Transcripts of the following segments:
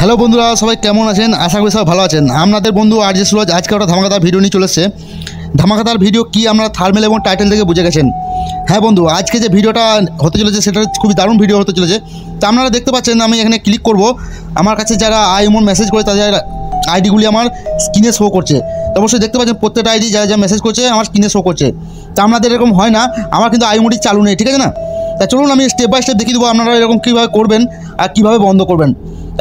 Hello বন্ধুরা, সবাই কেমন আছেন? আশা করি সবাই ভালো আছেন। আপনাদের বন্ধু আরজে সুরজ আজকে একটা ধামাকাদার ভিডিও নিয়ে চলে এসেছে। ধামাকাদার ভিডিও কি আপনারা থাম্বনেল এবং টাইটেল থেকে বুঝে গেছেন। হ্যাঁ বন্ধু, আজকে যে ভিডিওটা হতে চলেছে সেটা খুবই দারুণ ভিডিও হতে চলেছে। তো আপনারা দেখতে পাচ্ছেন আমি এখানে ক্লিক করব, আমার কাছে যারা আইএমও মেসেজ করে তাদের আইডিগুলি আমার স্ক্রিনে শো করছে। তো অবশ্যই দেখতে পাচ্ছেন প্রত্যেকটা আইডি যারা যা মেসেজ করছে আমার স্ক্রিনে শো করছে। তা আপনাদের এরকম হয় না, আমার কিন্তু আইএমওটি চালু নেই, ঠিক আছে না? তা চলুন আমি স্টেপ বাই স্টেপ দেখিয়ে দেবো আপনারা এরকম কীভাবে করবেন আর কীভাবে বন্ধ করবেন।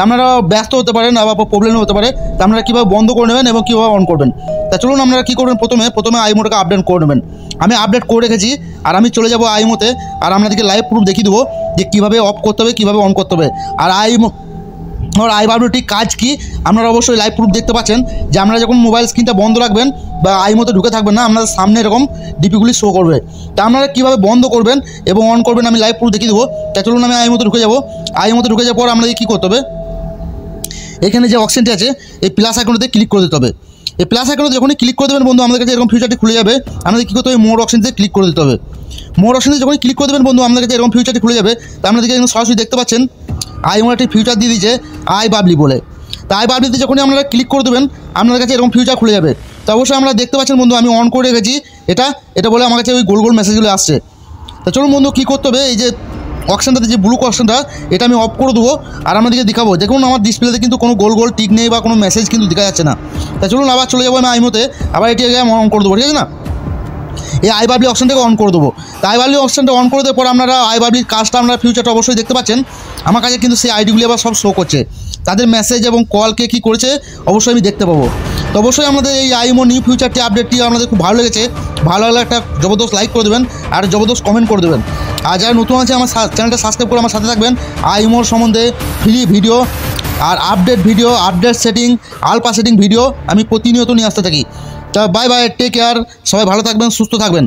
আপনারা ব্যস্ত হতে পারেন, আবার প্রবলেমও হতে পারে। তা আপনারা কীভাবে বন্ধ করে নেবেন এবং কীভাবে অন করবেন। তা চলুন আপনারা কী করবেন, প্রথমে আইএমওটাকে আপডেট করে নেবেন। আমি আপডেট করে রেখেছি আর আমি চলে যাব আইএমওতে, আর আপনাদেরকে লাইভ প্রুফ দেখিয়ে দেবো যে কীভাবে অফ করতে হবে, কীভাবে অন করতে হবে। আর আইবারটির কাজ কি আপনারা অবশ্যই লাইভ প্রুফ দেখতে পাচ্ছেন যে আপনারা যখন মোবাইল স্ক্রিনটা বন্ধ রাখবেন বা আইএমওতে ঢুকে থাকবেন না, আপনাদের সামনে এরকম ডিপিগুলি শো করবে। তা আপনারা কীভাবে বন্ধ করবেন এবং অন করবেন আমি লাইভ প্রুফ দেখিয়ে দেবো। তা চলুন আমি আইএমওতে ঢুকে যাব। আইএমওতে ঢুকে যাওয়ার পর আপনাদের কী করতে হবে, এখানে যে অপশানটি আছে এই প্লাস আইকনেতে ক্লিক করে দিতে হবে। এই প্লাস আইকনে যখনই ক্লিক করে দেবেন বন্ধু, আমাদের কাছে এরকম ফিউচারটি খুলে যাবে। আপনাদের কী করতে হবে, মোর অপশানতে ক্লিক করে দিতে হবে। মোর অপশানে যখনই ক্লিক করে দেবেন বন্ধু, আমাদের কাছে এরকম ফিউচারটি খুলে যাবে। তা আপনাদেরকে এখানে সরাসরি দেখতে পাচ্ছেন আইএমও একটি ফিউচার দিয়ে দিয়েছে আই বাবলি বলে। তা আই বাবলিতে যখনই আপনারা ক্লিক করে দেবেন আপনাদের কাছে এরকম ফিউচার খুলে যাবে। তো অবশ্যই আমরা দেখতে পাচ্ছেন বন্ধু আমি অন করে রেখেছি এটা বলে আমার কাছে ওই গোল গোল মেসেজগুলো আসছে। তা চলুন বন্ধু কী করতে হবে, এই যে অপশানটাতে যে ব্লু অপশানটা এটা আমি অফ করে দেবো আর আপনাদেরকে দেখাবো। দেখুন আমার ডিসপ্লেতে কিন্তু কোনো গোল গোল টিক নেই বা কোনো মেসেজ কিন্তু দেখা যাচ্ছে না। তা চলুন আবার চলে যাবো আমি আইএমওতে, আবার এটি আমি অন করে দেবো, ঠিক আছে না? এই আইবাবলি অপশানটাকে অন করে দেবো। তা আইবাবলি অপশানটা অন করে দেওয়ার পর আপনারা আইবাবলির কাজটা আপনারা ফিউচারটা অবশ্যই দেখতে পাচ্ছেন। আমার কাছে কিন্তু সেই আইডিগুলি আবার সব শো করছে, তাদের মেসেজ এবং কলকে কী করেছে অবশ্যই আমি দেখতে পাবো। তো অবশ্যই আমাদের এই আইএমও নিউ ফিউচারটি আপডেটটি আপনাদের খুব ভালো লেগেছে, ভালো লাগলে একটা জবরদস্ত লাইক করে দেবেন আর জবরদস্ত কমেন্ট করে দেবেন। আর যারা নতুন আছে আমার চ্যানেলটা সাবস্ক্রাইব করে আমার সাথে থাকবেন। আইএমওর সম্বন্ধে ফ্রি ভিডিও আর আপডেট সেটিং, আলপা সেটিং ভিডিও আমি প্রতিনিয়ত নিয়ে আসতে থাকি। তা বাই বাই, টেক কেয়ার, সবাই ভালো থাকবেন, সুস্থ থাকবেন।